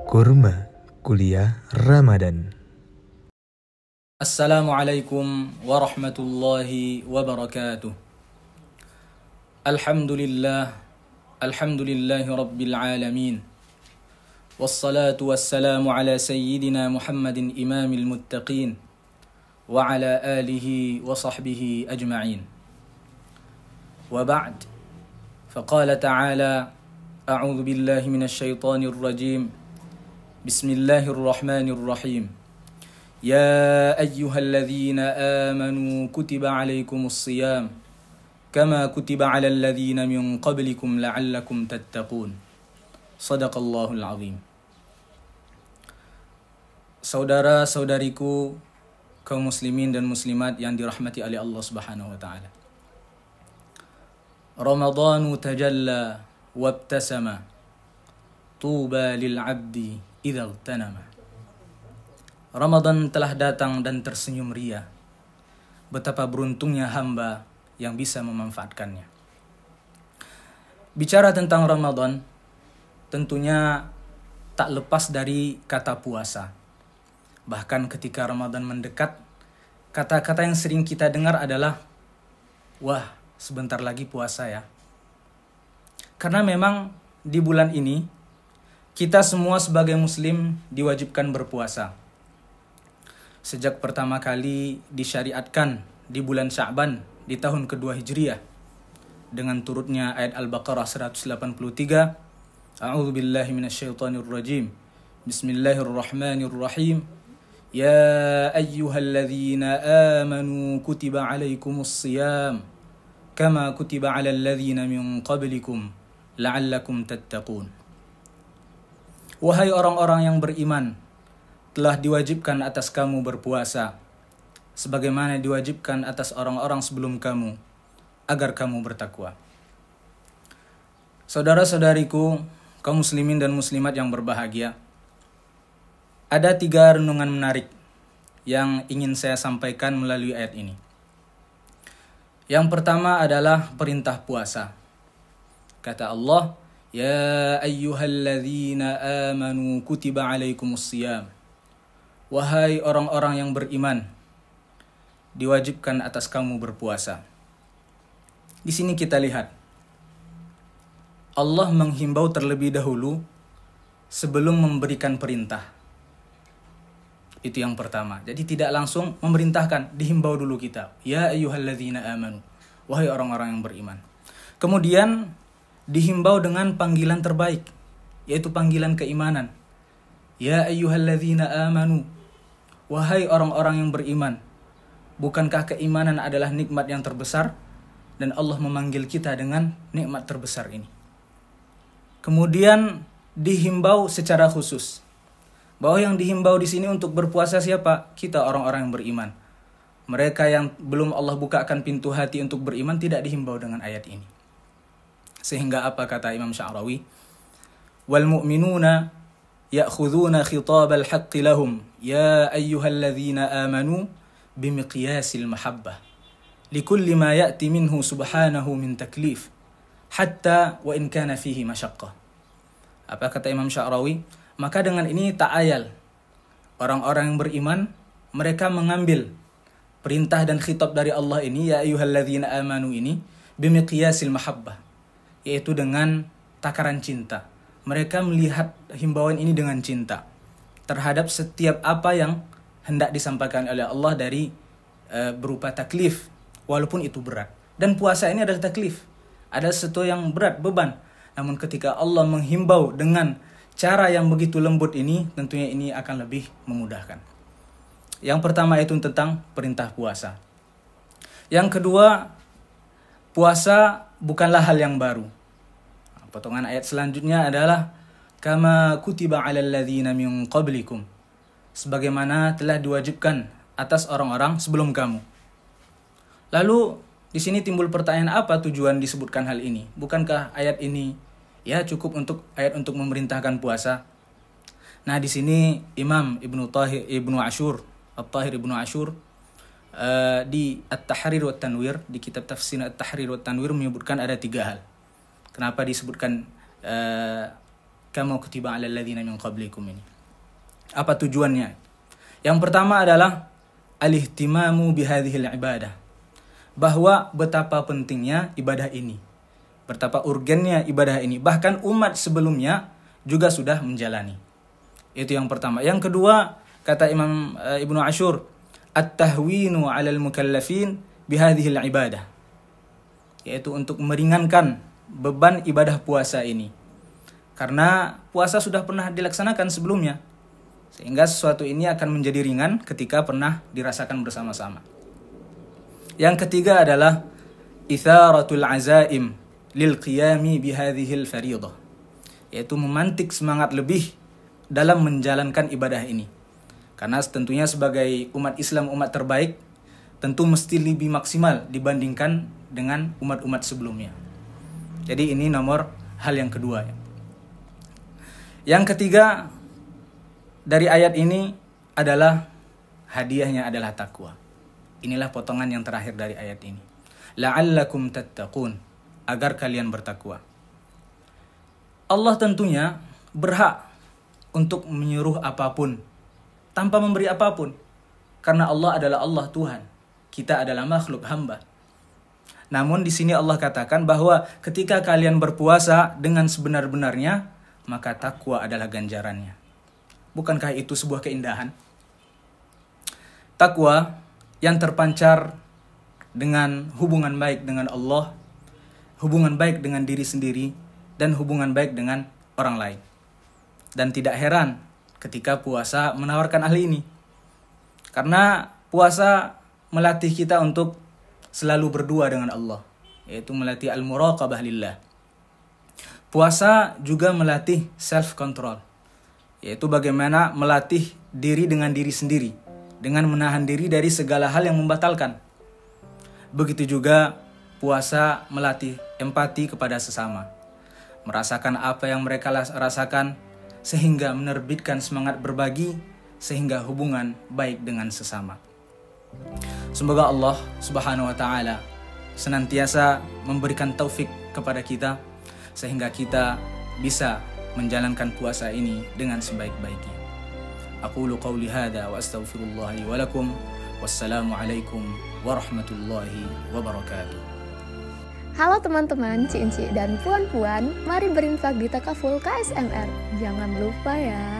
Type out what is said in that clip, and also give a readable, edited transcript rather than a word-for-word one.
Kurma Kuliah Ramadan. Assalamualaikum warahmatullahi wabarakatuh. Alhamdulillahi rabbil alamin. Wassalatu wassalamu ala sayyidina Muhammadin imamil muttaqin wa ala alihi wa sahbihi ajma'in. Wa ba'd. Faqala ta'ala a'udzu billahi minasy syaithanir rajim. Bismillahirrahmanirrahim. Ya ayyuhalladzina amanu kutiba alaikumus shiyam kama kutiba alal ladzina min qablikum la'allakum tattaqun. Shadaqallahul azim. Saudara-saudariku kaum muslimin dan muslimat yang dirahmati oleh Allah Subhanahu wa taala. Ramadhanu tajalla wabtasama. Tuba lil 'abdi idza tanama. Ramadan telah datang dan tersenyum ria. Betapa beruntungnya hamba yang bisa memanfaatkannya. Bicara tentang Ramadan, tentunya tak lepas dari kata puasa. Bahkan ketika Ramadan mendekat, kata-kata yang sering kita dengar adalah, wah, sebentar lagi puasa ya. Karena memang di bulan ini, kita semua sebagai muslim diwajibkan berpuasa. Sejak pertama kali disyariatkan di bulan Sya'ban di tahun kedua Hijriah, dengan turutnya ayat Al-Baqarah 183, A'udzu billahi minasyaitonir rajim. Bismillahirrahmanirrahim. Ya ayyuhalladzina amanu kutiba alaikumus shiyam kama kutiba alal ladzina min qablikum la'allakum tattaqun. Wahai orang-orang yang beriman, telah diwajibkan atas kamu berpuasa, sebagaimana diwajibkan atas orang-orang sebelum kamu, agar kamu bertakwa. Saudara-saudariku, kaum muslimin dan muslimat yang berbahagia, ada 3 renungan menarik yang ingin saya sampaikan melalui ayat ini. Yang pertama adalah perintah puasa. Kata Allah, Ya ayyuhalladzina amanu kutiba alaikumus shiyam. Wahai orang-orang yang beriman, diwajibkan atas kamu berpuasa. Di sini kita lihat, Allah menghimbau terlebih dahulu sebelum memberikan perintah. Itu yang pertama. Jadi tidak langsung memerintahkan, dihimbau dulu kita. Ya ayyuhalladzina amanu. Wahai orang-orang yang beriman. Kemudian dihimbau dengan panggilan terbaik, yaitu panggilan keimanan. Ya ayyuhalladzina amanu. Wahai orang-orang yang beriman. Bukankah keimanan adalah nikmat yang terbesar? Dan Allah memanggil kita dengan nikmat terbesar ini. Kemudian dihimbau secara khusus. Bahwa yang dihimbau di sini untuk berpuasa siapa? Kita orang-orang yang beriman. Mereka yang belum Allah bukakan pintu hati untuk beriman tidak dihimbau dengan ayat ini. Sehingga apa kata Imam Sya'rawi? Wal mu'minuna ya'khudhuna khitabal haqqi lahum ya ayyuhalladzina amanu bimiqyasil mahabbah likulli ma ya'ti minhu subhanahu min taklif hatta wa in kana fihi masyaqqah. Apa kata Imam Sya'rawi? Maka dengan ini ta'ayal orang-orang yang beriman, mereka mengambil perintah dan khitab dari Allah ini, ya ayyuhalladzina amanu ini, bimiqyasil mahabbah, yaitu dengan takaran cinta. Mereka melihat himbauan ini dengan cinta terhadap setiap apa yang hendak disampaikan oleh Allah dari berupa taklif, walaupun itu berat. Dan puasa ini adalah taklif, adalah sesuatu yang berat, beban. Namun ketika Allah menghimbau dengan cara yang begitu lembut ini, tentunya ini akan lebih memudahkan. Yang pertama itu tentang perintah puasa. Yang kedua, puasa bukanlah hal yang baru. Potongan ayat selanjutnya adalah kama kutiba 'alal ladzina min qablikum. Sebagaimana telah diwajibkan atas orang-orang sebelum kamu. Lalu di sini timbul pertanyaan, apa tujuan disebutkan hal ini? Bukankah ayat ini ya cukup untuk ayat untuk memerintahkan puasa? Nah, di sini Imam Ibnu Ashur, At-Tahir Ibnu Ashur di At-Tahrir wa Tanwir, di kitab tafsir At-Tahrir wa Tanwir menyebutkan ada 3 hal. Kenapa disebutkan kama kutiba 'alal ladzina min qablikum ini. Apa tujuannya? Yang pertama adalah al-ihtimamu bihadhil ibadah. Bahwa betapa pentingnya ibadah ini. Betapa urgennya ibadah ini. Bahkan umat sebelumnya juga sudah menjalani. Itu yang pertama. Yang kedua, kata Imam Ibnu Ashur, at-tahwinu 'alal mukallafin bihadhil ibadah. Yaitu untuk meringankan beban ibadah puasa ini. Karena puasa sudah pernah dilaksanakan sebelumnya. Sehingga sesuatu ini akan menjadi ringan ketika pernah dirasakan bersama-sama. Yang ketiga adalah itharatul azaim lil qiyami bihadhil fariidah. Yaitu memantik semangat lebih dalam menjalankan ibadah ini. Karena tentunya sebagai umat Islam, umat terbaik, tentu mesti lebih maksimal dibandingkan dengan umat-umat sebelumnya. Jadi ini nomor hal yang kedua. Yang ketiga dari ayat ini adalah hadiahnya adalah takwa. Inilah potongan yang terakhir dari ayat ini. La'allakum tattaqun, agar kalian bertakwa. Allah tentunya berhak untuk menyuruh apapun tanpa memberi apapun. Karena Allah adalah Allah Tuhan. Kita adalah makhluk hamba. Namun di sini Allah katakan bahwa ketika kalian berpuasa dengan sebenar-benarnya, maka takwa adalah ganjarannya. Bukankah itu sebuah keindahan? Takwa yang terpancar dengan hubungan baik dengan Allah, hubungan baik dengan diri sendiri, dan hubungan baik dengan orang lain. Dan tidak heran ketika puasa menawarkan hal ini. Karena puasa melatih kita untuk selalu berdua dengan Allah, yaitu melatih al-muraqabah lillah. Puasa juga melatih self-control, yaitu bagaimana melatih diri dengan diri sendiri, dengan menahan diri dari segala hal yang membatalkan. Begitu juga puasa melatih empati kepada sesama, merasakan apa yang mereka rasakan, sehingga menerbitkan semangat berbagi, sehingga hubungan baik dengan sesama. Semoga Allah Subhanahu wa ta'ala senantiasa memberikan taufik kepada kita, sehingga kita bisa menjalankan puasa ini dengan sebaik-baiknya. Aqulu qawli hadha wa astaghfirullah li wa lakum. Wassalamu alaikum warahmatullahi wabarakatuh. Halo teman-teman, Ci-Ci dan puan-puan, mari berinfak di Takaful KSMR. Jangan lupa ya.